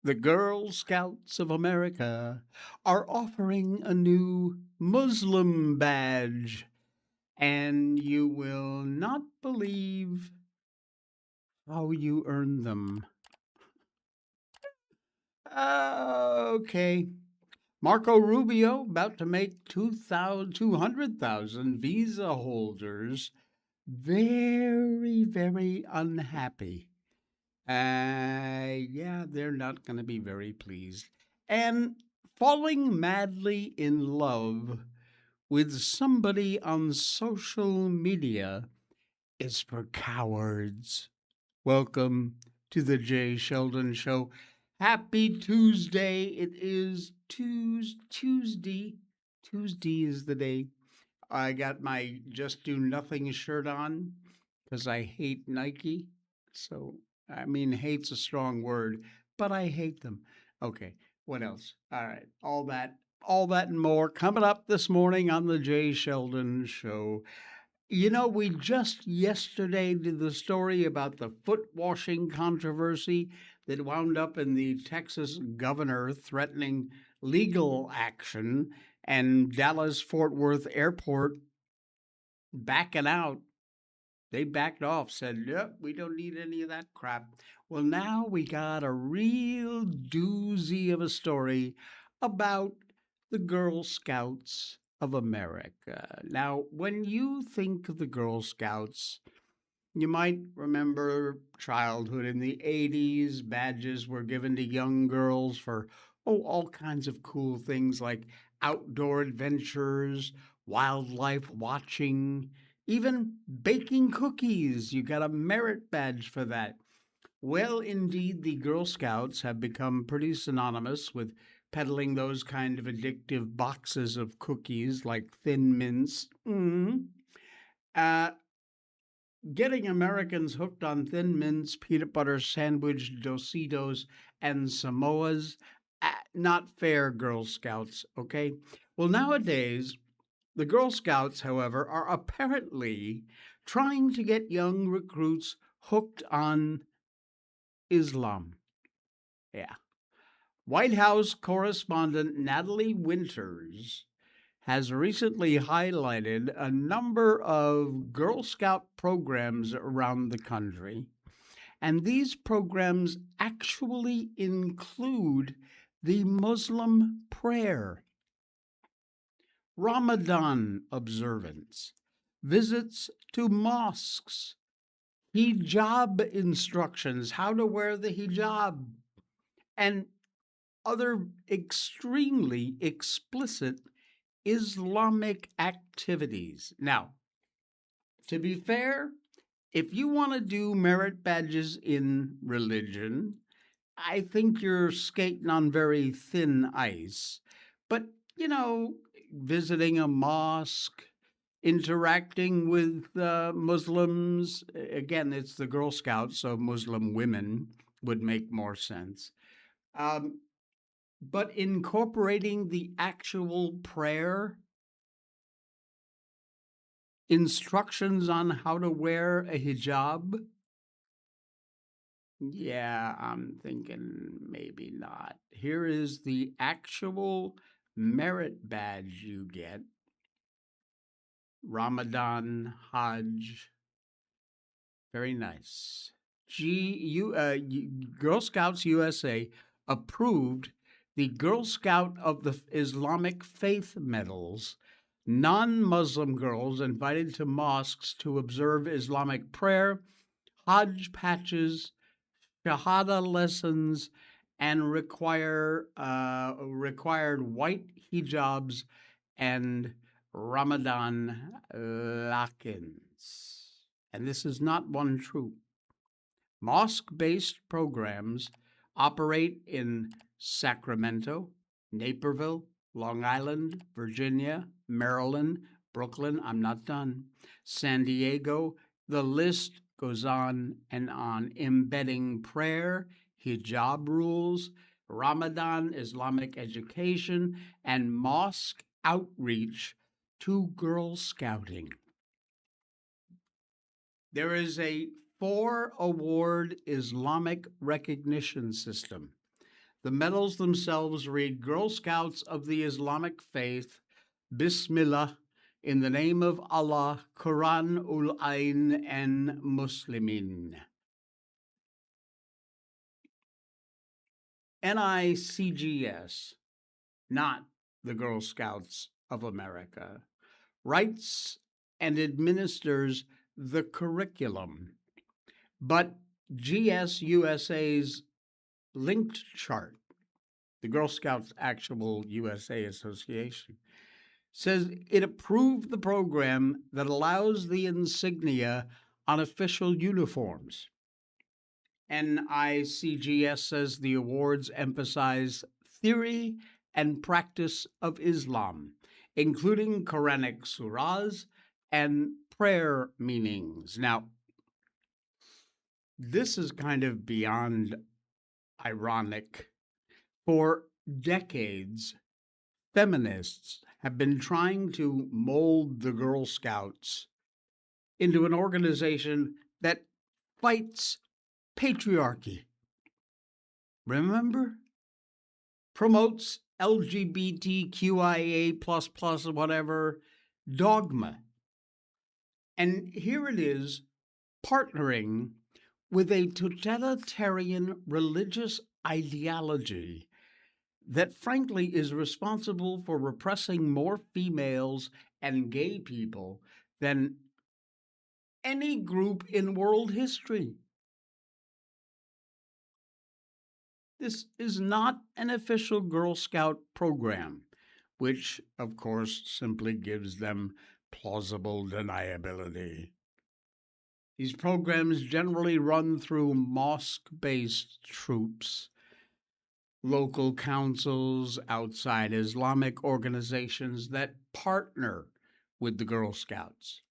The Girl Scouts of America are offering a new Muslim badge, and you will not believe how you earn them. Okay. Marco Rubio about to make 200,000 visa holders very, very unhappy. Yeah, they're not going to be very pleased. And falling madly in love with somebody on social media is for cowards. Welcome to the Jay Sheldon Show. Happy Tuesday. It is Tuesday. Tuesday is the day. I got my Just Do Nothing shirt on because I hate Nike. So, I mean, hate's a strong word, but I hate them. Okay, what else? All right, all that and more coming up this morning on the Jay Sheldon Show. You know, we just yesterday did the story about the foot washing controversy that wound up in the Texas governor threatening legal action and Dallas Fort Worth Airport backing out. They backed off, said, yep, we don't need any of that crap. Well, now we got a real doozy of a story about the Girl Scouts of America. Now, when you think of the Girl Scouts, you might remember childhood in the 80s. Badges were given to young girls for, all kinds of cool things like outdoor adventures, wildlife watching, even baking cookies. You got a merit badge for that. Well, indeed, the Girl Scouts have become pretty synonymous with peddling those kind of addictive boxes of cookies like Thin Mints. Uh, Getting Americans hooked on Thin Mints, peanut butter sandwich, Dositos, and Samoas. Not fair, Girl Scouts, okay? Well, nowadays, the Girl Scouts, however, are apparently trying to get young recruits hooked on Islam. Yeah. White House correspondent Natalie Winters has recently highlighted a number of Girl Scout programs around the country. And these programs actually include the Muslim prayer, Ramadan observance, visits to mosques, hijab instructions, how to wear the hijab, and other extremely explicit Islamic activities. Now, to be fair, if you want to do merit badges in religion, I think you're skating on very thin ice. But, you know, visiting a mosque, interacting with Muslims, again, it's the Girl Scouts, so Muslim women would make more sense. Um, but incorporating the actual prayer, instructions on how to wear a hijab, yeah, I'm thinking maybe not. Here is the actual merit badge you get: Ramadan, Hajj. Very nice. Girl Scouts USA approved the Girl Scout of the Islamic Faith medals. Non Muslim girls invited to mosques to observe Islamic prayer, Hajj patches, Shahada lessons, and required white hijabs and Ramadan lakins. And this is not one troop. Mosque-based programs operate in Sacramento, Naperville, Long Island, Virginia, Maryland, Brooklyn, I'm not done, San Diego. The list goes on and on, embedding prayer, hijab rules, Ramadan Islamic education, and mosque outreach to Girl Scouting. There is a 4 award Islamic recognition system. The medals themselves read Girl Scouts of the Islamic Faith, Bismillah, in the name of Allah, Quran ul Ain and Muslimin. NICGS, not the Girl Scouts of America, writes and administers the curriculum, but GSUSA's linked chart, the Girl Scouts actual USA Association, says it approved the program that allows the insignia on official uniforms. NICGS says the awards emphasize theory and practice of Islam, including Quranic surahs and prayer meanings. Now, this is kind of beyond ironic. For decades, feminists have been trying to mold the Girl Scouts into an organization that fights patriarchy. Remember? Promotes LGBTQIA, whatever, dogma. And here it is partnering with a totalitarian religious ideology that frankly is responsible for repressing more females and gay people than any group in world history. This is not an official Girl Scout program, which, of course, simply gives them plausible deniability. These programs generally run through mosque-based troops, local councils, outside Islamic organizations that partner with the Girl Scouts.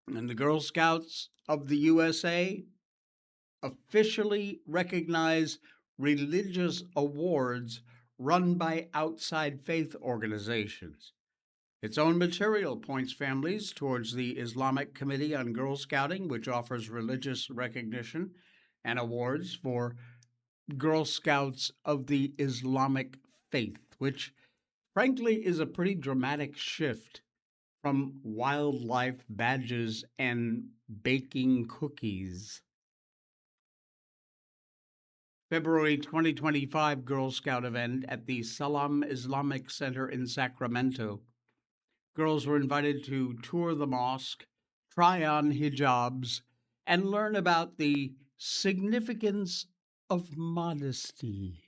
And the Girl Scouts of the USA officially recognize religious awards run by outside faith organizations. Its own material points families towards the Islamic Committee on Girl Scouting, which offers religious recognition and awards for Girl Scouts of the Islamic Faith, which frankly is a pretty dramatic shift from wildlife badges and baking cookies. February 2025 Girl Scout event at the Salam Islamic Center in Sacramento. Girls were invited to tour the mosque, try on hijabs, and learn about the significance of modesty.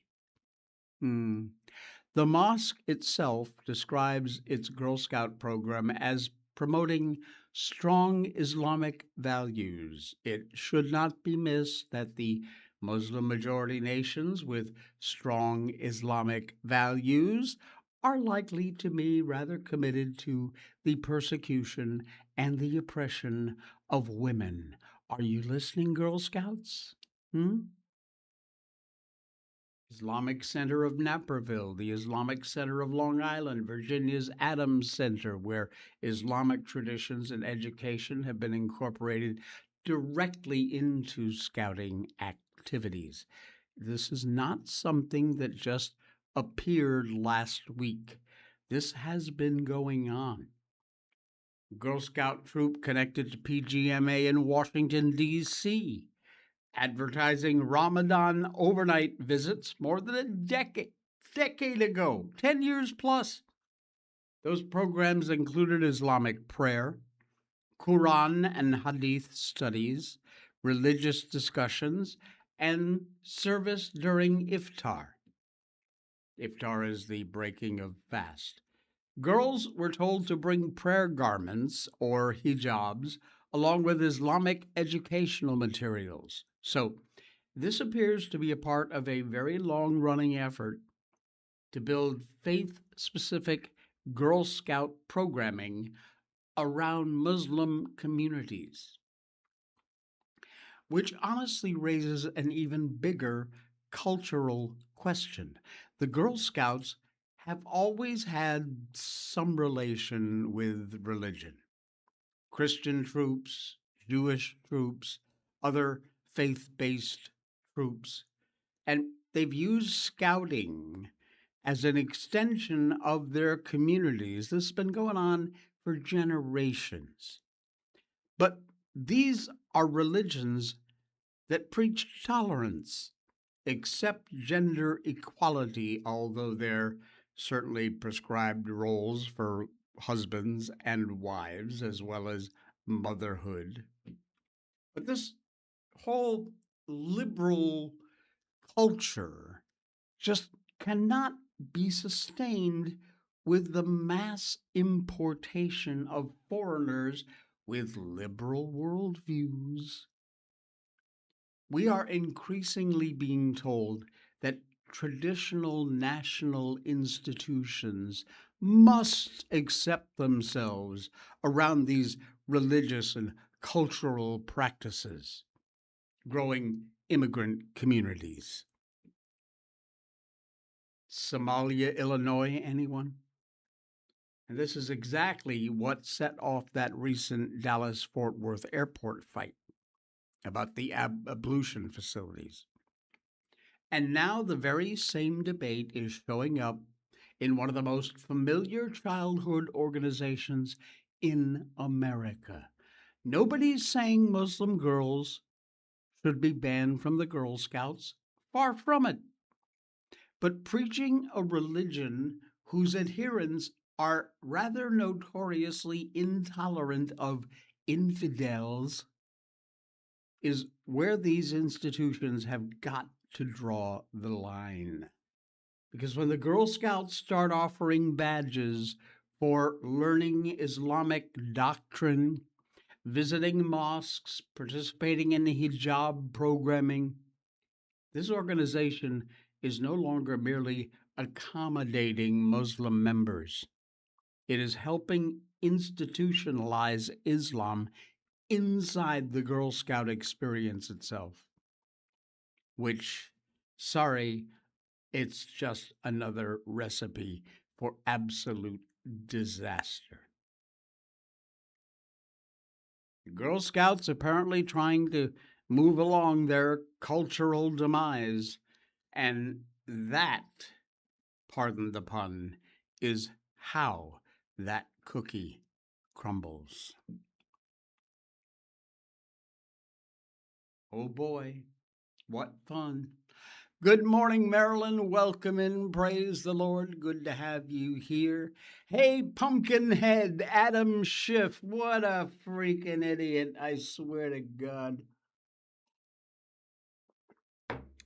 The mosque itself describes its Girl Scout program as promoting strong Islamic values. It should not be missed that the Muslim majority nations with strong Islamic values are likely to be rather committed to the persecution and the oppression of women. Are you listening, Girl Scouts? Islamic Center of Naperville, the Islamic Center of Long Island, Virginia's Adams Center, where Islamic traditions and education have been incorporated directly into scouting activities. This is not something that just appeared last week. This has been going on. Girl Scout troop connected to PGMA in Washington, D.C., advertising Ramadan overnight visits more than a decade ago, 10 years plus. Those programs included Islamic prayer, Quran and Hadith studies, religious discussions, and service during iftar. Iftar is the breaking of fast. Girls were told to bring prayer garments or hijabs along with Islamic educational materials. So, this appears to be a part of a very long running effort to build faith specific Girl Scout programming around Muslim communities, which honestly raises an even bigger cultural question. The Girl Scouts have always had some relation with religion. Christian troops, Jewish troops, other faith based troops. And they've used scouting as an extension of their communities. This has been going on for generations. But these are religions that preach tolerance, accept gender equality, although there certainly prescribed roles for husbands and wives, as well as motherhood. But this whole liberal culture just cannot be sustained with the mass importation of foreigners with liberal worldviews. We are increasingly being told that traditional national institutions must accept themselves around these religious and cultural practices, growing immigrant communities. Somalia, Illinois, anyone? And this is exactly what set off that recent Dallas Fort Worth airport fight about the ablution facilities. And now the very same debate is showing up in one of the most familiar childhood organizations in America. Nobody's saying Muslim girls should be banned from the Girl Scouts. Far from it. But preaching a religion whose adherents are rather notoriously intolerant of infidels is where these institutions have got to draw the line. Because when the Girl Scouts start offering badges for learning Islamic doctrine, visiting mosques, participating in the hijab programming, this organization is no longer merely accommodating Muslim members. It is helping institutionalize Islam inside the Girl Scout experience itself, which, sorry, it's just another recipe for absolute disaster. The Girl Scouts apparently trying to move along their cultural demise, and that, pardon the pun, is how that cookie crumbles. Oh boy, what fun. Good morning, Marilyn. Welcome in. Praise the Lord. Good to have you here. Hey, Pumpkinhead, Adam Schiff. What a freaking idiot. I swear to God.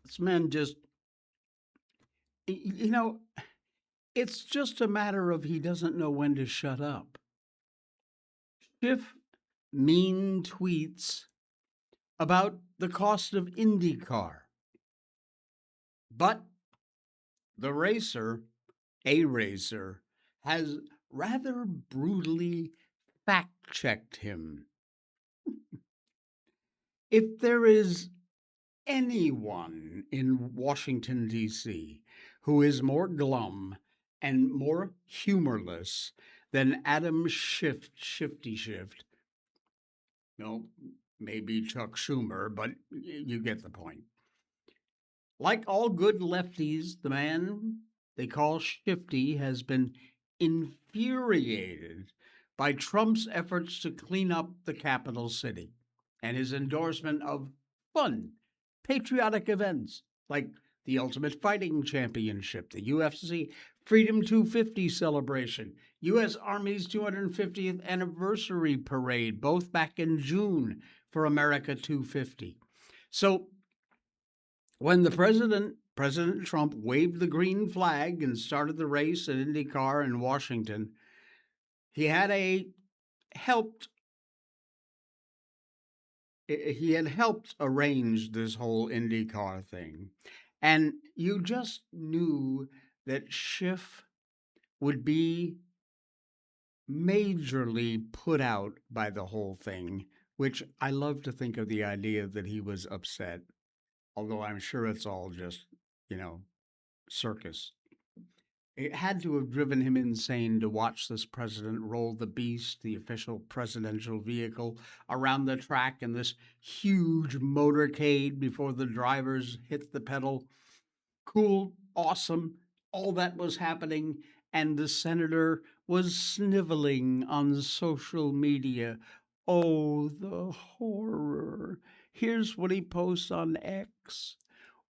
This man just, you know, it's just a matter of he doesn't know when to shut up. Schiff mean tweets about the cost of IndyCar. But the racer, a racer, has rather brutally fact checked him. If there is anyone in Washington, D.C., who is more glum and more humorless than Adam Shifty Shift, no, maybe Chuck Schumer, but you get the point. Like all good lefties, the man they call Shifty has been infuriated by Trump's efforts to clean up the capital city and his endorsement of fun, patriotic events like the Ultimate Fighting Championship, the UFC Freedom 250 celebration, U.S. Army's 250th anniversary parade, both back in June for America 250. So when President Trump waved the green flag and started the race at IndyCar in Washington, he had helped he had helped arrange this whole IndyCar thing. And you just knew that Schiff would be majorly put out by the whole thing, which I love to think of the idea that he was upset, although I'm sure it's all just, circus. It had to have driven him insane to watch this president roll the beast, the official presidential vehicle, around the track in this huge motorcade before the drivers hit the pedal. cool, awesome, all that was happening, and the senator was sniveling on social media. Oh, the horror. Here's what he posts on X.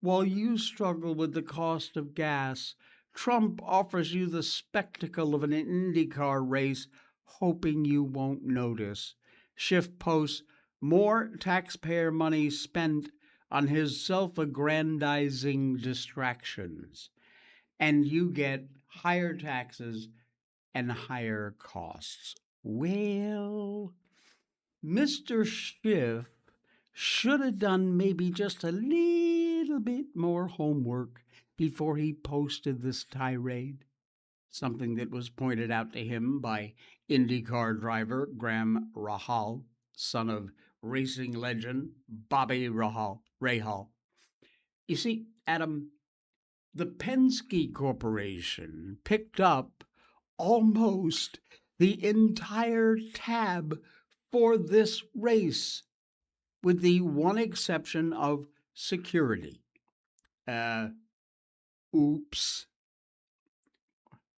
While you struggle with the cost of gas, Trump offers you the spectacle of an IndyCar race, hoping you won't notice. Schiff posts more taxpayer money spent on his self aggrandizing distractions, and you get higher taxes and higher costs. Well, Mr. Schiff should have done maybe just a little bit more homework before he posted this tirade, something that was pointed out to him by IndyCar driver Graham Rahal, son of racing legend Bobby Rahal. You see, Adam, the Penske Corporation picked up almost the entire tab for this race, with the one exception of security. Uh, oops.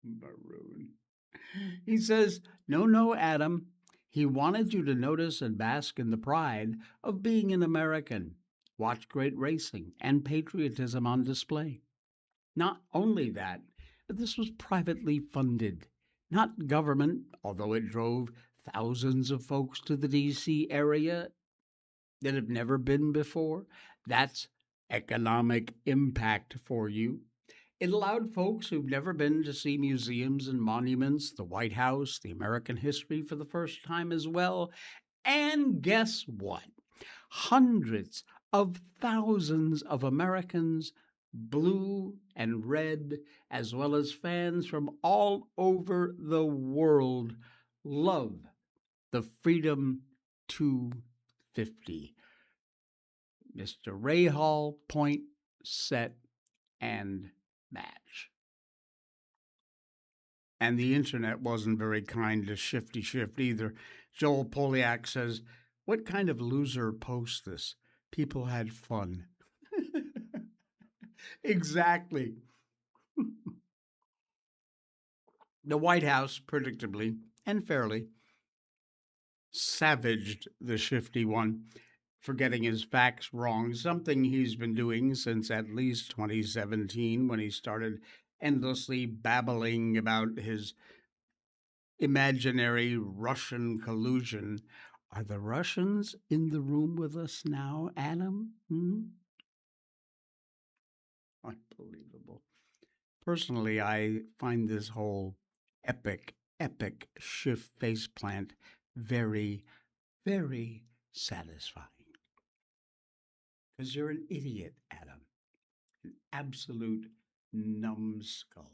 Maroon. He says, no, Adam. He wanted you to notice and bask in the pride of being an American. Watch great racing and patriotism on display. Not only that, but this was privately funded, not government, although it drove thousands of folks to the D.C. area that have never been before. That's economic impact for you. It allowed folks who've never been to see museums and monuments, the White House, the American history for the first time as well. And guess what? Hundreds of thousands of Americans, blue and red, as well as fans from all over the world, love the Freedom 250. Mr. Rahal, point, set, and match. And the internet wasn't very kind to Shifty Shift either. Joel Poliak says, "What kind of loser posts this? People had fun." Exactly. The White House, predictably and fairly, savaged the Shifty one for getting his facts wrong, something he's been doing since at least 2017 when he started endlessly babbling about his imaginary Russian collusion. Are the Russians in the room with us now, Adam? Unbelievable. Personally, I find this whole epic Schiff faceplant very, very satisfying. Because you're an idiot, Adam. An absolute numbskull.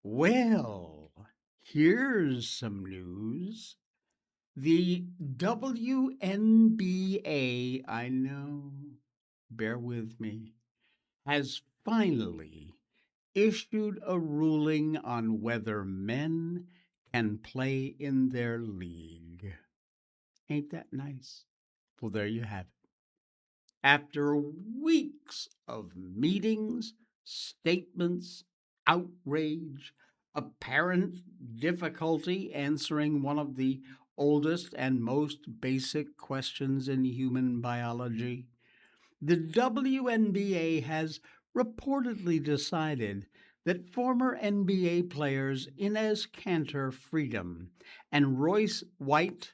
Well, here's some news. The WNBA, I know, bear with me, has finally issued a ruling on whether men can play in their league. Ain't that nice? Well, there you have it. After weeks of meetings, statements, outrage, apparent difficulty answering one of the oldest and most basic questions in human biology, the WNBA has reportedly decided that former NBA players Inez Cantor Freedom and Royce White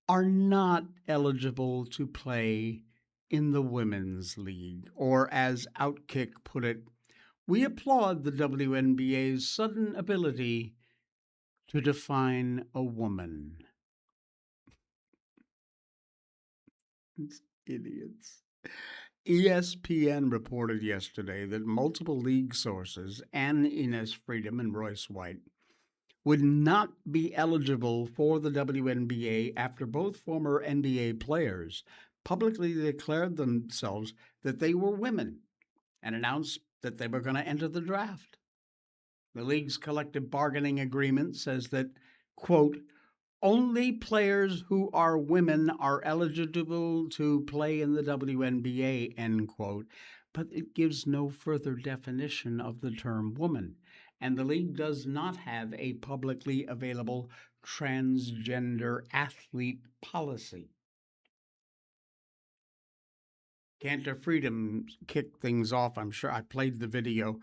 are not eligible to play in the Women's League, or as Outkick put it, we applaud the WNBA's sudden ability to define a woman. It's idiots. ESPN reported yesterday that multiple league sources, and Inez Freedom and Royce White, would not be eligible for the WNBA after both former NBA players publicly declared themselves that they were women and announced that they were going to enter the draft. The league's collective bargaining agreement says that, quote, Only players who are women are eligible to play in the WNBA, end quote. But it gives no further definition of the term woman. And the league does not have a publicly available transgender athlete policy. Cantor Freedom kicked things off. I'm sure I played the video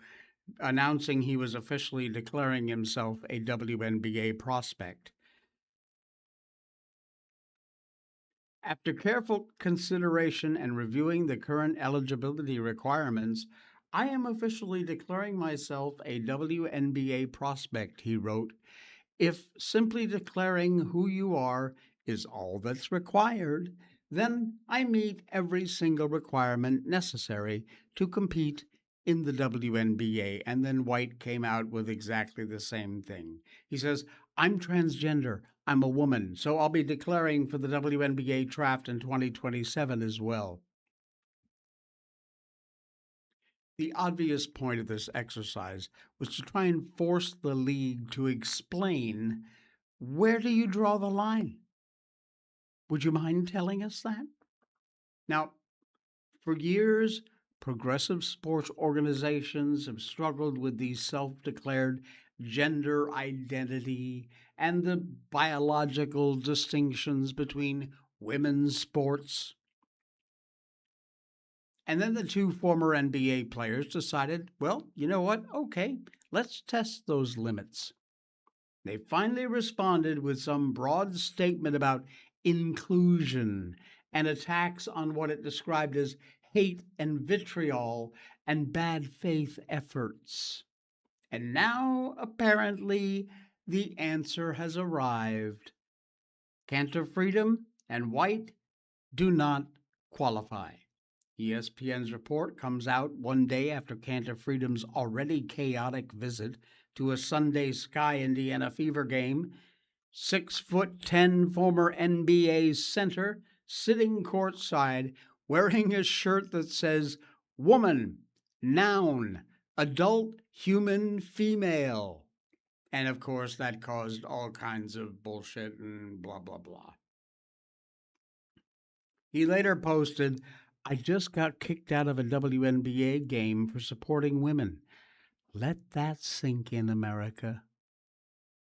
announcing he was officially declaring himself a WNBA prospect. After careful consideration and reviewing the current eligibility requirements, I am officially declaring myself a WNBA prospect, he wrote. If simply declaring who you are is all that's required, then I meet every single requirement necessary to compete in the WNBA. And then White came out with exactly the same thing. He says, I'm transgender. I'm a woman, so I'll be declaring for the WNBA draft in 2027 as well. The obvious point of this exercise was to try and force the league to explain, where do you draw the line? Would you mind telling us that? Now, for years, progressive sports organizations have struggled with the self declared gender identity and the biological distinctions between women's sports. And then the two former NBA players decided, well, you know what? Okay, let's test those limits. They finally responded with some broad statement about inclusion and attacks on what it described as hate and vitriol and bad faith efforts. And now, apparently, the answer has arrived. Cantor Freedom and White do not qualify. ESPN's report comes out one day after Cantor Freedom's already chaotic visit to a Sunday Sky Indiana Fever game. 6'10" former NBA center sitting courtside wearing a shirt that says woman, noun, adult, human, female. And of course, that caused all kinds of bullshit and blah, blah, blah. He later posted, I just got kicked out of a WNBA game for supporting women. Let that sink in, America.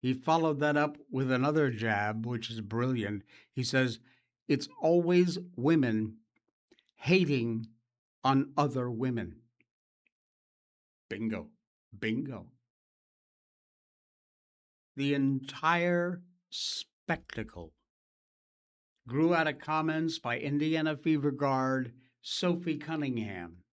He followed that up with another jab, which is brilliant. He says, it's always women hating on other women. Bingo. Bingo. The entire spectacle grew out of comments by Indiana Fever guard Sophie Cunningham,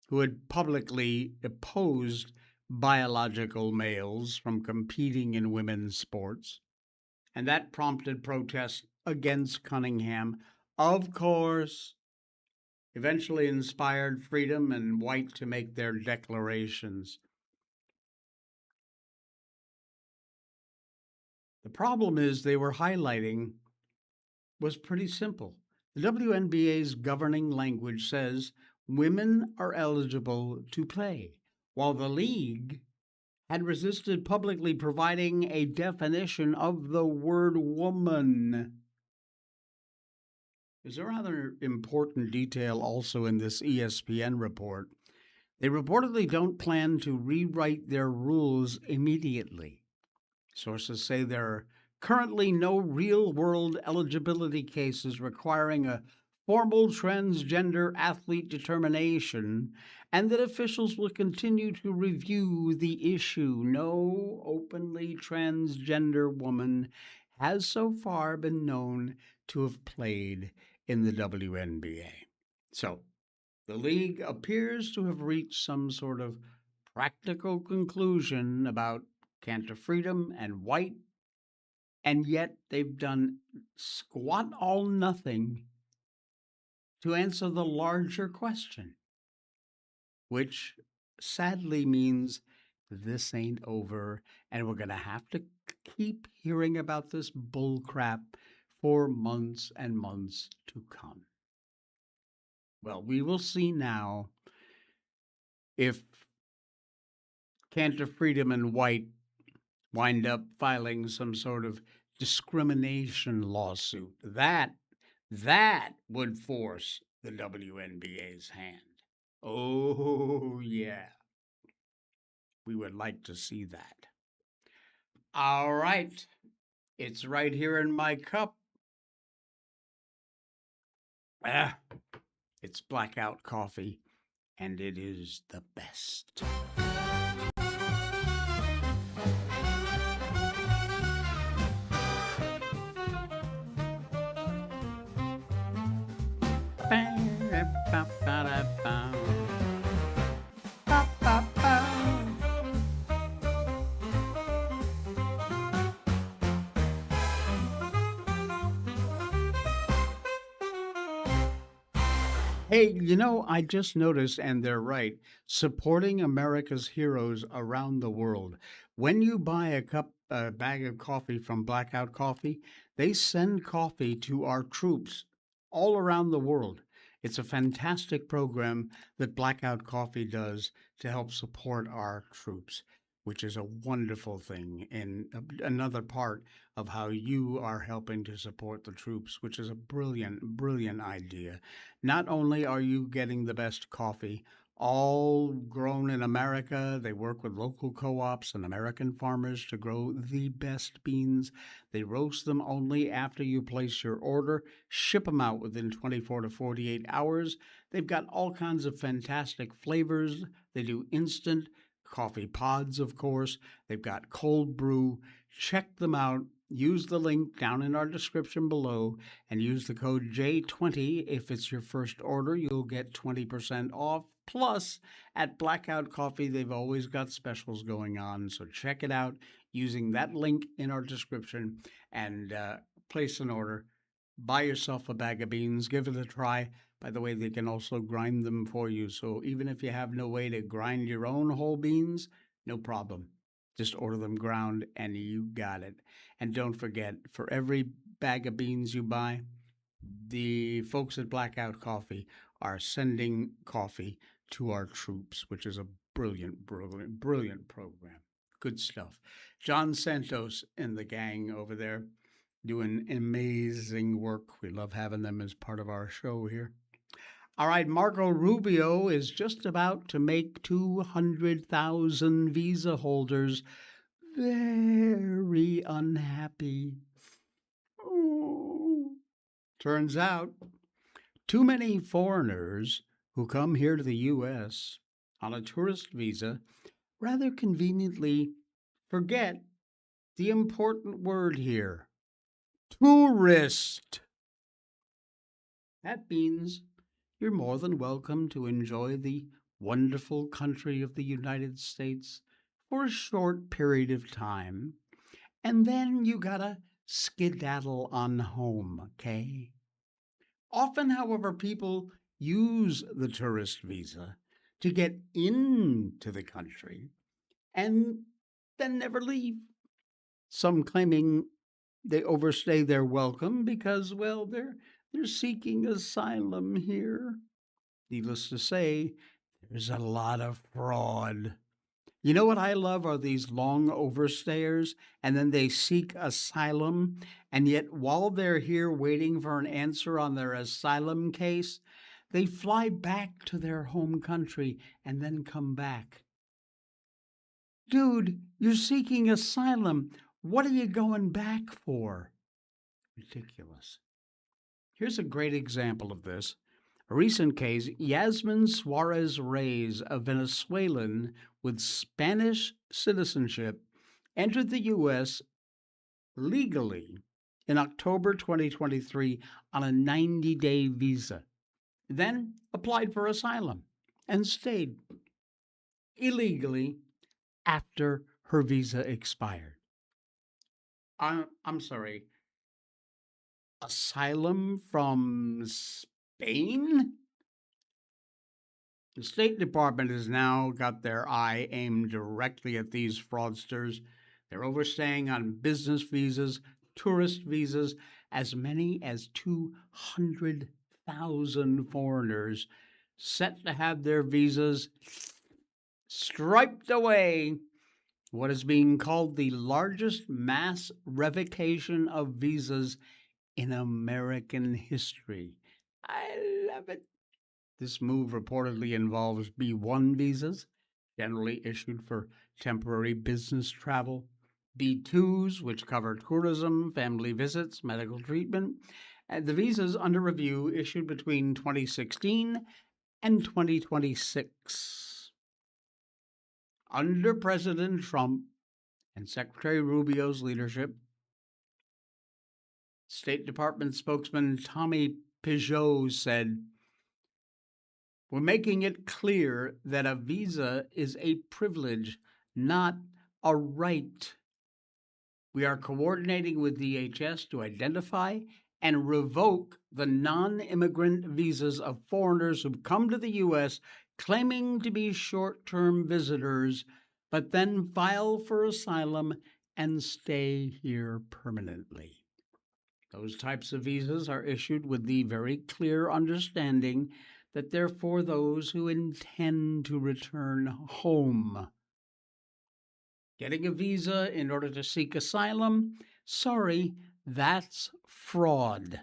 who had publicly opposed biological males from competing in women's sports. And that prompted protests against Cunningham. Of course, eventually inspired Freedom and White to make their declarations. The problem is they were highlighting was pretty simple. The WNBA's governing language says women are eligible to play, while the league had resisted publicly providing a definition of the word woman. There's a rather important detail also in this ESPN report. They reportedly don't plan to rewrite their rules immediately. Sources say there are currently no real world eligibility cases requiring a formal transgender athlete determination, and that officials will continue to review the issue. No openly transgender woman has so far been known to have played in the WNBA. So, the league appears to have reached some sort of practical conclusion about Cantor Freedom and White, and yet they've done squat all nothing to answer the larger question, which sadly means this ain't over, and we're going to have to keep hearing about this bullcrap for months and months to come. Well, we will see now if Cantor Freedom and White wind up filing some sort of discrimination lawsuit. That would force the WNBA's hand. Oh, yeah. We would like to see that. All right. It's right here in my cup. Ah, it's Blackout coffee, and it is the best. Hey, I just noticed, and they're right, supporting America's heroes around the world. When you buy a bag of coffee from Blackout Coffee, they send coffee to our troops all around the world. It's a fantastic program that Blackout Coffee does to help support our troops, which is a wonderful thing. And another part of how you are helping to support the troops, which is a brilliant, brilliant idea. Not only are you getting the best coffee, all grown in America, they work with local co ops and American farmers to grow the best beans. They roast them only after you place your order, ship them out within 24 to 48 hours. They've got all kinds of fantastic flavors. They do instant coffee pods, of course. They've got cold brew. Check them out. Use the link down in our description below and use the code J20. If it's your first order, you'll get 20% off. Plus, at Blackout Coffee, they've always got specials going on. So check it out using that link in our description and place an order. Buy yourself a bag of beans, give it a try. By the way, they can also grind them for you. So even if you have no way to grind your own whole beans, no problem. Just order them ground and you got it. And don't forget, for every bag of beans you buy, the folks at Blackout Coffee are sending coffee to our troops, which is a brilliant, brilliant, brilliant program. Good stuff. John Santos and the gang over there doing amazing work. We love having them as part of our show here. All right, Marco Rubio is just about to make 200,000 visa holders very unhappy. Oh. Turns out, too many foreigners who come here to the U.S. on a tourist visa rather conveniently forget the important word here: tourist. That means you're more than welcome to enjoy the wonderful country of the United States for a short period of time, and then you gotta skedaddle on home, okay? Often, however, people use the tourist visa to get into the country and then never leave. Some claiming they overstay their welcome because, well, they're seeking asylum here. Needless to say, there's a lot of fraud. You know what I love are these long overstayers, and then they seek asylum, and yet while they're here waiting for an answer on their asylum case, they fly back to their home country and then come back. Dude, you're seeking asylum. What are you going back for? Ridiculous. Here's a great example of this. A recent case: Yasmin Suarez Reyes, a Venezuelan with Spanish citizenship, entered the U.S. legally in October 2023 on a 90-day visa, then applied for asylum and stayed illegally after her visa expired. I'm sorry, asylum from Spain? The State Department has now got their eye aimed directly at these fraudsters. They're overstaying on business visas, tourist visas, as many as 200,000 foreigners set to have their visas striped away what is being called the largest mass revocation of visas in American history. I love it. This move reportedly involves B1 visas, generally issued for temporary business travel, B2s, which cover tourism, family visits, medical treatment, and the visas under review issued between 2016 and 2026. Under President Trump and Secretary Rubio's leadership, State Department spokesman Tommy Peugeot said, "We're making it clear that a visa is a privilege, not a right. We are coordinating with DHS to identify and revoke the non immigrant visas of foreigners who come to the U.S. claiming to be short term visitors, but then file for asylum and stay here permanently. Those types of visas are issued with the very clear understanding that they're for those who intend to return home. Getting a visa in order to seek asylum? Sorry, that's fraud.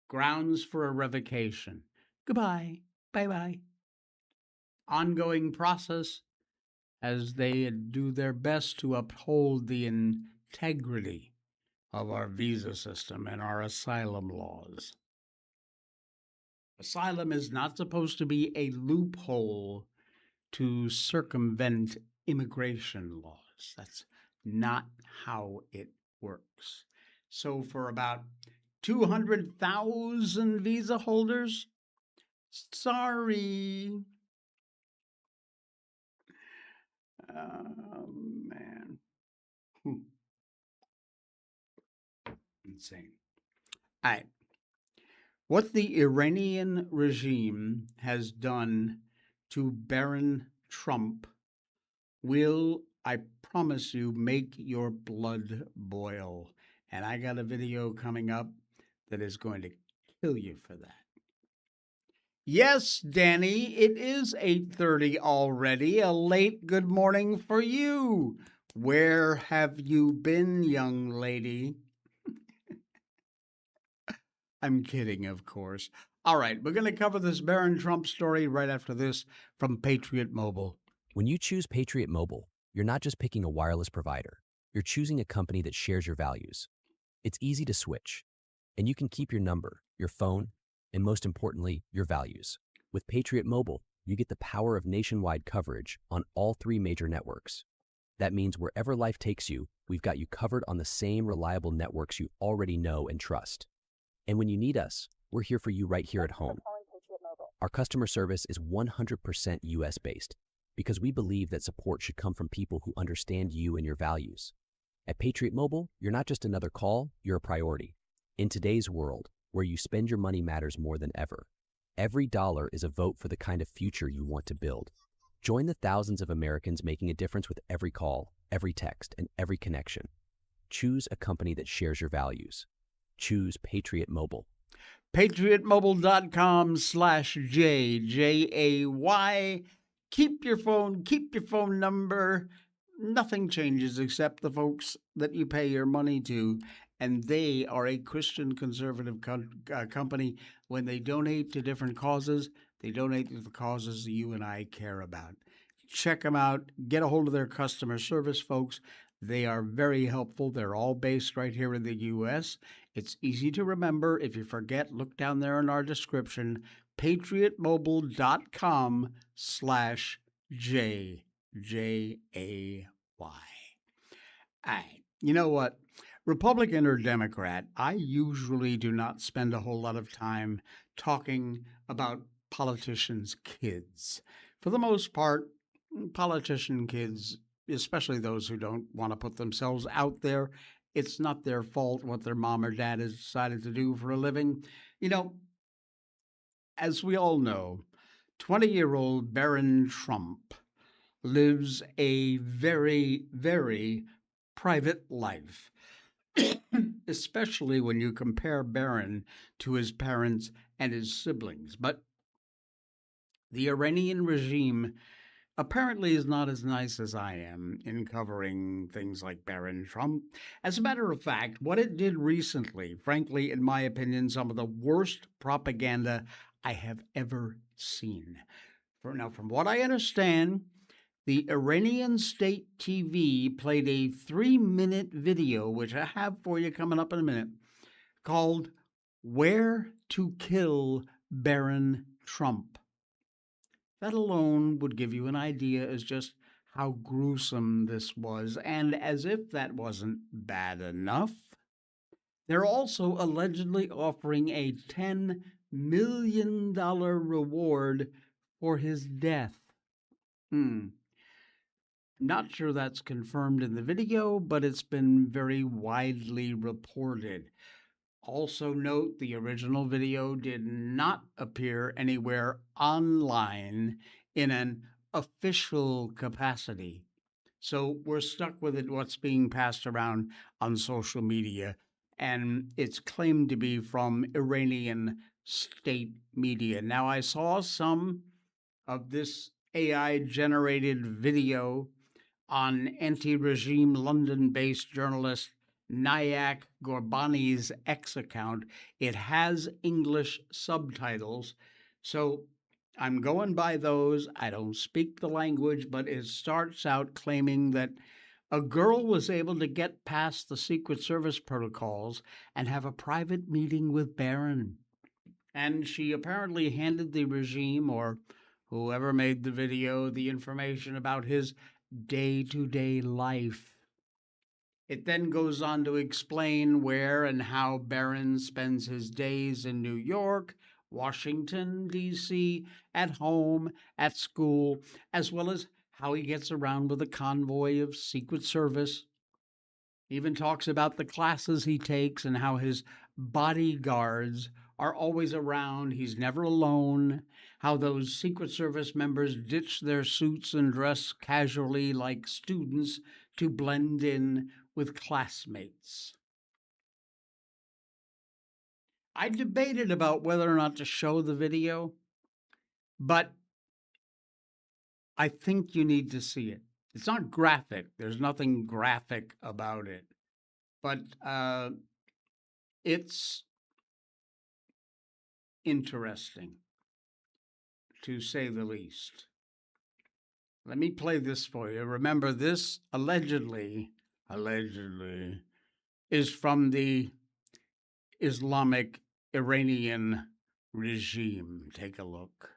Grounds for a revocation. Goodbye. Bye bye. Ongoing process as they do their best to uphold the integrity of our visa system and our asylum laws. Asylum is not supposed to be a loophole to circumvent immigration laws. That's not how it works. So, for about 200,000 visa holders, sorry. Oh, man. Insane. All right. What the Iranian regime has done to Baron Trump will, I promise you, make your blood boil. And I got a video coming up that is going to kill you for that. Yes, Danny, it is 8:30 already. A late good morning for you. Where have you been, young lady? I'm kidding, of course. All right, we're going to cover this Baron Trump story right after this from Patriot Mobile. When you choose Patriot Mobile, you're not just picking a wireless provider. You're choosing a company that shares your values. It's easy to switch, and you can keep your number, your phone, and most importantly, your values. With Patriot Mobile, you get the power of nationwide coverage on all 3 major networks. That means wherever life takes you, we've got you covered on the same reliable networks you already know and trust. And when you need us, we're here for you right here at home. Our customer service is 100% US-based because we believe that support should come from people who understand you and your values. At Patriot Mobile, you're not just another call, you're a priority. In today's world, where you spend your money matters more than ever, every dollar is a vote for the kind of future you want to build. Join the thousands of Americans making a difference with every call, every text, and every connection. Choose a company that shares your values. Choose Patriot Mobile. PatriotMobile.com/J. Keep your phone number. Nothing changes except the folks that you pay your money to. And they are a Christian conservative company. When they donate to different causes, they donate to the causes that you and I care about. Check them out. Get a hold of their customer service folks. They are very helpful. They're all based right here in the U.S. It's easy to remember. If you forget, look down there in our description, patriotmobile.com/J. J-A-Y. All right. You know what? Republican or Democrat, I usually do not spend a whole lot of time talking about politicians' kids. For the most part, politician kids, especially those who don't want to put themselves out there, it's not their fault what their mom or dad has decided to do for a living. You know, as we all know, 20-year-old Baron Trump lives a very, very private life, especially when you compare Baron to his parents and his siblings. But the Iranian regime apparently is not as nice as I am in covering things like Barron Trump. As a matter of fact, what it did recently, frankly, in my opinion, some of the worst propaganda I have ever seen. From what I understand, the Iranian state TV played a 3-minute video, which I have for you coming up in a minute, called Where to Kill Barron Trump. That alone would give you an idea as just how gruesome this was. And as if that wasn't bad enough, they're also allegedly offering a $10 million reward for his death. Not sure that's confirmed in the video, but it's been very widely reported. Also, note the original video did not appear anywhere online in an official capacity. So we're stuck with it, what's being passed around on social media, and it's claimed to be from Iranian state media. Now, I saw some of this AI generated video on anti regime London based journalist Nayak Gorbani's X account. It has English subtitles. So I'm going by those. I don't speak the language, but it starts out claiming that a girl was able to get past the Secret Service protocols and have a private meeting with Barron. And she apparently handed the regime or whoever made the video the information about his day-to-day life. It then goes on to explain where and how Barron spends his days in New York, Washington, D.C., at home, at school, as well as how he gets around with a convoy of Secret Service. Even talks about the classes he takes and how his bodyguards are always around. He's never alone. How those Secret Service members ditch their suits and dress casually like students to blend in with classmates. I debated about whether or not to show the video, but I think you need to see it. It's not graphic. There's nothing graphic about it, but it's interesting, to say the least. Let me play this for you. Remember, this allegedly is from the Islamic Iranian regime. Take a look.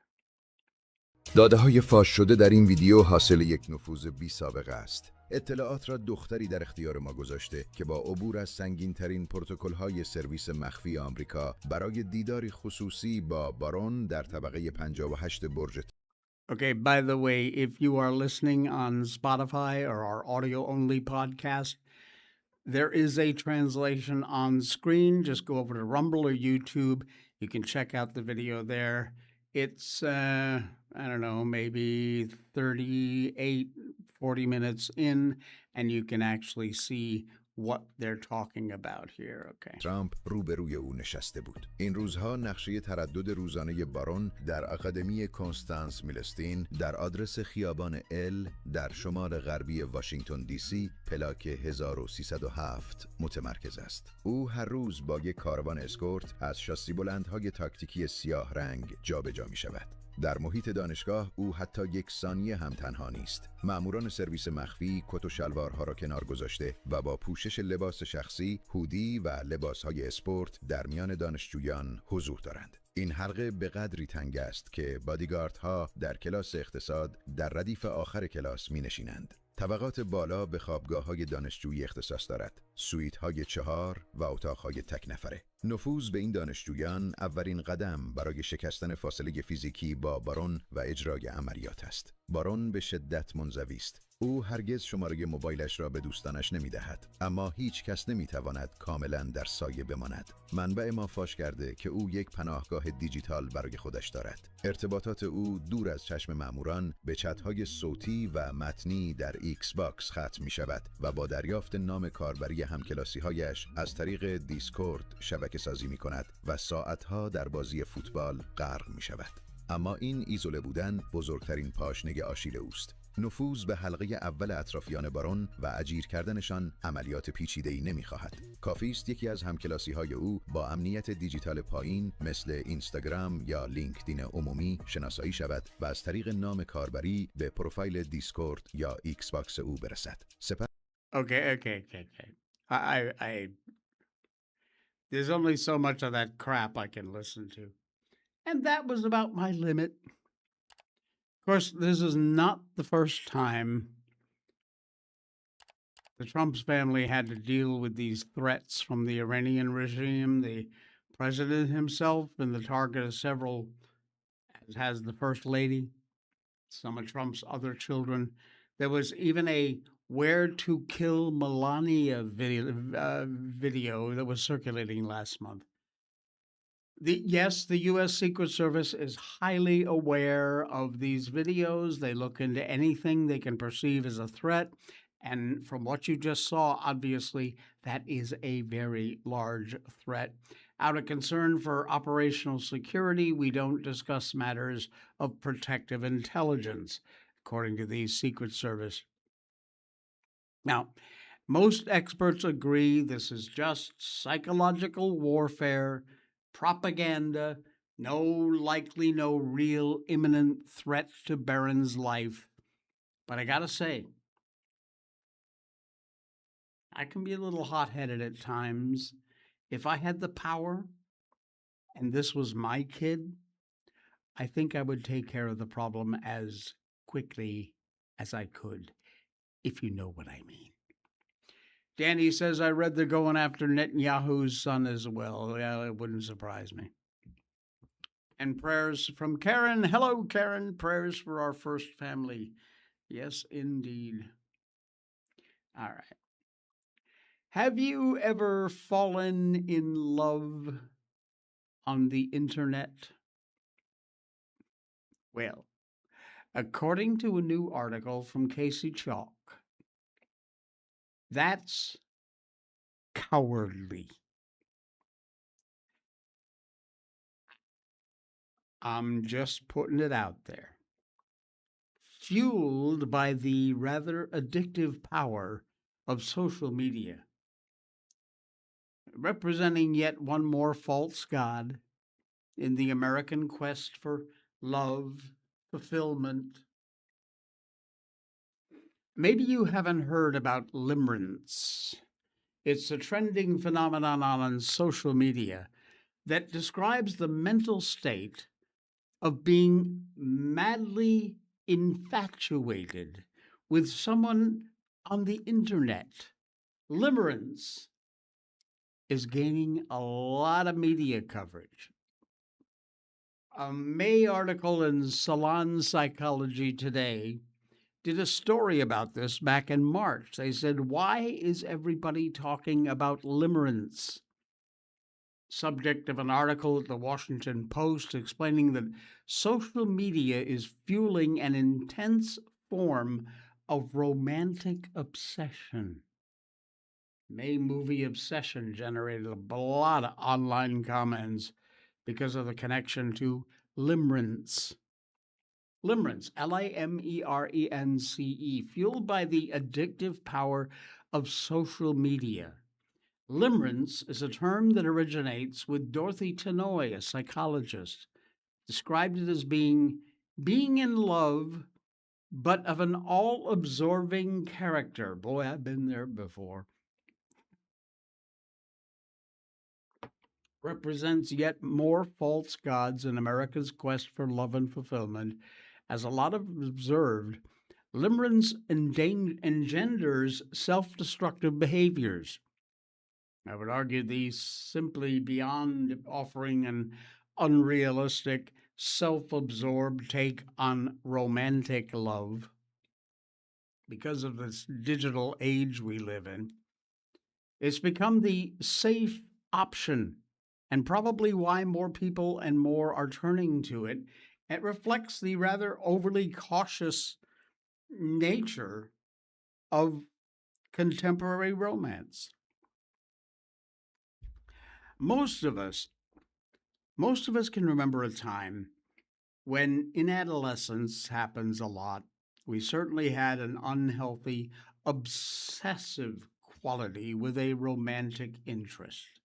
داده‌های فاش شده در این ویدیو حاصل یک نفوذ بی سابقه است. اطلاعات را دختری در اختیار ما گذاشته که با عبور از سنگین‌ترین پروتکل‌های سرویس مخفی آمریکا برای دیداری خصوصی با بارون در طبقه 58 برج. Okay, by the way, if you are listening on Spotify or our audio-only podcast, there is a translation on screen. Just go over to Rumble or YouTube. You can check out the video there. It's, I don't know, maybe 38, 40 minutes in, and you can actually see what they're talking about here. Okay. ترامپ روبروی او نشسته بود. این روزها نقشه تردد روزانه بارون در اکادمی کنستانس میلستین در آدرس خیابان ال در شمال غربی واشنگتن دی سی پلاک 1307 متمرکز است. او هر روز با یک کاروان اسکورت از شاسی بلندهای تاکتیکی سیاه رنگ جابجا می شود. در محیط دانشگاه او حتی یک ثانیه هم تنها نیست. ماموران سرویس مخفی کت و شلوارها را کنار گذاشته و با پوشش لباس شخصی، هودی و لباسهای اسپورت در میان دانشجویان حضور دارند. این حلقه به قدری تنگ است که بادیگاردها در کلاس اقتصاد در ردیف آخر کلاس می نشینند. طبقات بالا به خوابگاه‌های دانشجویی اختصاص دارد. سویت‌های 4 و اتاق‌های تک نفره. نفوذ به این دانشجویان اولین قدم برای شکستن فاصله فیزیکی با بارون و اجرای عملیات است. بارون به شدت منزوی است. او هرگز شماره موبایلش را به دوستانش نمی‌دهد، اما هیچ کس نمی‌تواند کاملاً در سایه بماند. منبع ما فاش کرده که او یک پناهگاه دیجیتال برای خودش دارد. ارتباطات او دور از چشم ماموران به چت‌های صوتی و متنی در ایکس باکس ختم می‌شود و با دریافت نام کاربری همکلاسی‌هایش از طریق دیسکورد شبکه سازی می‌کند و ساعت‌ها در بازی فوتبال غرق می‌شود. اما این ایزوله بودن بزرگترین پاشنه آشیل اوست. نفوذ به حلقه اول اطرافیان بارون و اجیر کردنشان عملیات پیچیده‌ای نمی‌خواهد. کافی است یکی از همکلاسی‌های او با امنیت دیجیتال پایین مثل اینستاگرام یا لینکدین عمومی شناسایی شود و از طریق نام کاربری به پروفایل دیسکورد یا ایکس باکس او برسد. Okay. There's only so much of that crap I can listen to. And that was about my limit. Of course, this is not the first time the Trump's family had to deal with these threats from the Iranian regime. The president himself been the target of several, as has the first lady, some of Trump's other children. There was even a "Where to Kill Melania" video that was circulating last month. Yes, the U.S. Secret Service is highly aware of these videos. They look into anything they can perceive as a threat. And from what you just saw, obviously, that is a very large threat. Out of concern for operational security, we don't discuss matters of protective intelligence, according to the Secret Service. Now, most experts agree this is just psychological warfare, propaganda, no real imminent threat to Barron's life. But I gotta say, I can be a little hot-headed at times. If I had the power and this was my kid, I think I would take care of the problem as quickly as I could, if you know what I mean. Danny says, I read they're going after Netanyahu's son as well. Yeah, it wouldn't surprise me. And prayers from Karen. Hello, Karen. Prayers for our first family. Yes, indeed. All right. Have you ever fallen in love on the internet? Well, according to a new article from Casey Chalk, that's cowardly. I'm just putting it out there. Fueled by the rather addictive power of social media, representing yet one more false god in the American quest for love, fulfillment. Maybe you haven't heard about limerence. It's a trending phenomenon on social media that describes the mental state of being madly infatuated with someone on the internet. Limerence is gaining a lot of media coverage. A May article in Salon Psychology Today did a story about this back in March. They said, why is everybody talking about limerence? Subject of an article at the Washington Post explaining that social media is fueling an intense form of romantic obsession. May movie Obsession generated a lot of online comments because of the connection to limerence. Limerence, Limerence, fueled by the addictive power of social media. Limerence is a term that originates with Dorothy Tenoy, a psychologist, described it as being in love, but of an all-absorbing character. Boy, I've been there before. Represents yet more false gods in America's quest for love and fulfillment. As a lot of observed, limerence engenders self-destructive behaviors. I would argue these simply beyond offering an unrealistic, self-absorbed take on romantic love because of this digital age we live in. It's become the safe option, and probably why more people and more are turning to it. It reflects the rather overly cautious nature of contemporary romance. Most of us can remember a time When in adolescence happens a lot, we certainly had an unhealthy, obsessive quality with a romantic interest.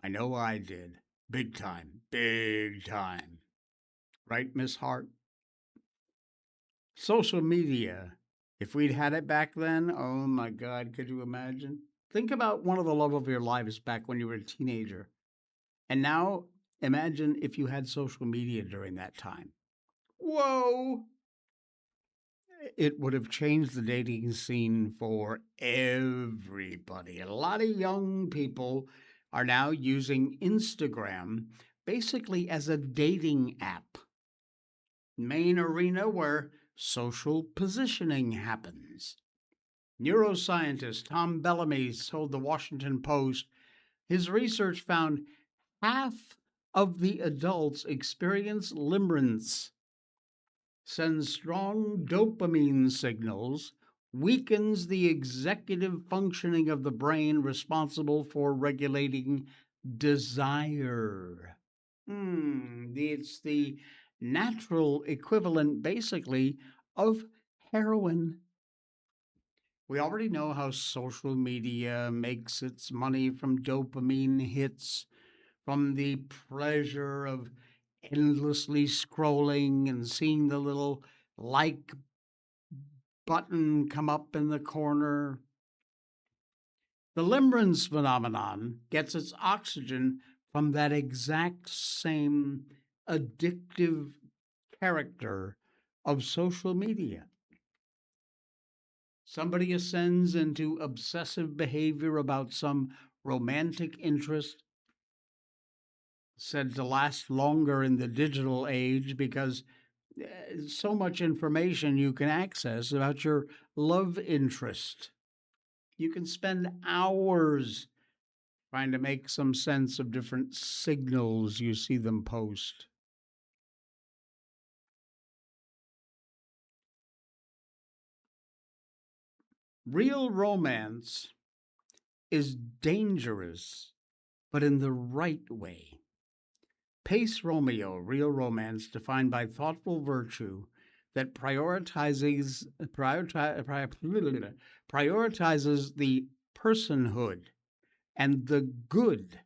I know I did. Big time. Big time. Right, Miss Hart? Social media. If we'd had it back then, oh my God, could you imagine? Think about one of the love of your lives back when you were a teenager. And now imagine if you had social media during that time. Whoa! It would have changed the dating scene for everybody. A lot of young people are now using Instagram basically as a dating app, main arena where social positioning happens. Neuroscientist Tom Bellamy told the Washington Post his research found half of the adults experience limerence, sends strong dopamine signals, weakens the executive functioning of the brain responsible for regulating desire. It's the natural equivalent, basically, of heroin. We already know how social media makes its money from dopamine hits, from the pleasure of endlessly scrolling and seeing the little like button come up in the corner. The limerence phenomenon gets its oxygen from that exact same addictive character of social media. Somebody ascends into obsessive behavior about some romantic interest, said to last longer in the digital age because so much information you can access about your love interest. You can spend hours trying to make some sense of different signals you see them post. Real romance is dangerous, but in the right way. Pace Romeo, real romance defined by thoughtful virtue that prioritizes the personhood and the good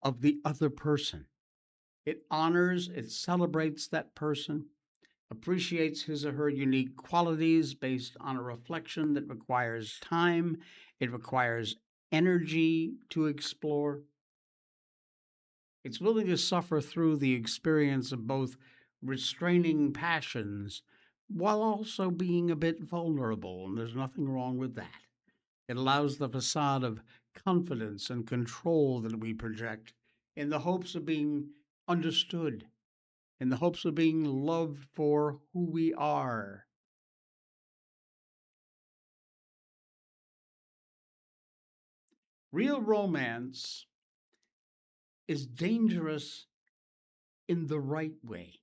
of the other person. It honors, it celebrates that person, appreciates his or her unique qualities based on a reflection that requires time, it requires energy to explore. It's willing to suffer through the experience of both restraining passions while also being a bit vulnerable, and there's nothing wrong with that. It allows the facade of confidence and control that we project in the hopes of being understood, in the hopes of being loved for who we are. Real romance is dangerous in the right way.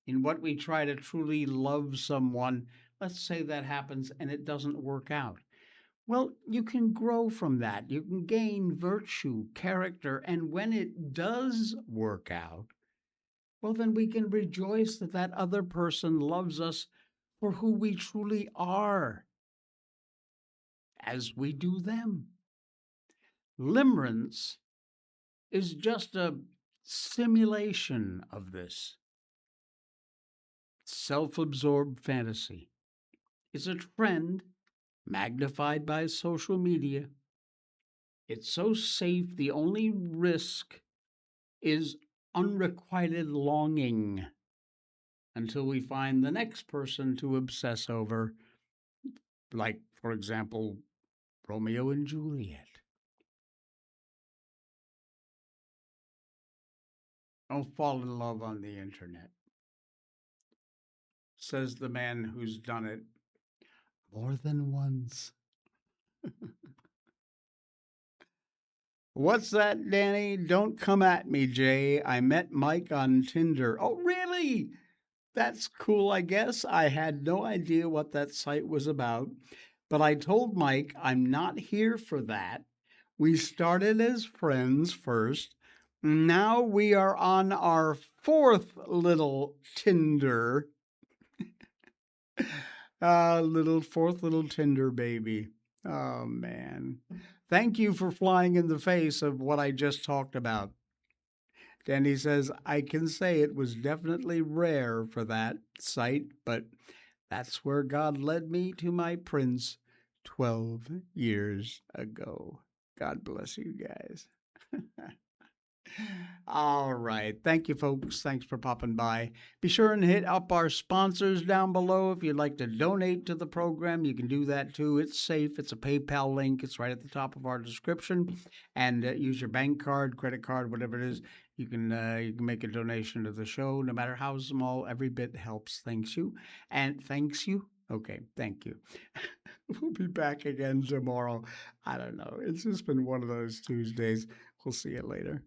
In what we try to truly love someone, let's say that happens and it doesn't work out. Well, you can grow from that. You can gain virtue, character, and when it does work out, well, then we can rejoice that that other person loves us for who we truly are, as we do them. Limerence is just a simulation of this self absorbed fantasy. It's a trend magnified by social media. It's so safe, the only risk is unrequited longing until we find the next person to obsess over, like, for example, Romeo and Juliet. Don't fall in love on the internet, says the man who's done it more than once. What's that, Danny? Don't come at me, Jay. I met Mike on Tinder. Oh, really? That's cool, I guess. I had no idea what that site was about, but I told Mike I'm not here for that. We started as friends first, Now we are on our fourth little Tinder. Fourth little Tinder baby. Oh, man. Thank you for flying in the face of what I just talked about. Danny says, I can say it was definitely rare for that sight, but that's where God led me to my prince 12 years ago. God bless you guys. All right. Thank you, folks. Thanks for popping by. Be sure and hit up our sponsors down below. If you'd like to donate to the program, you can do that too. It's safe. It's a PayPal link. It's right at the top of our description. And use your bank card, credit card, whatever it is. You can make a donation to the show, no matter how small. Every bit helps. Thanks you. And thanks you. Okay. Thank you. We'll be back again tomorrow. I don't know. It's just been one of those Tuesdays. We'll see you later.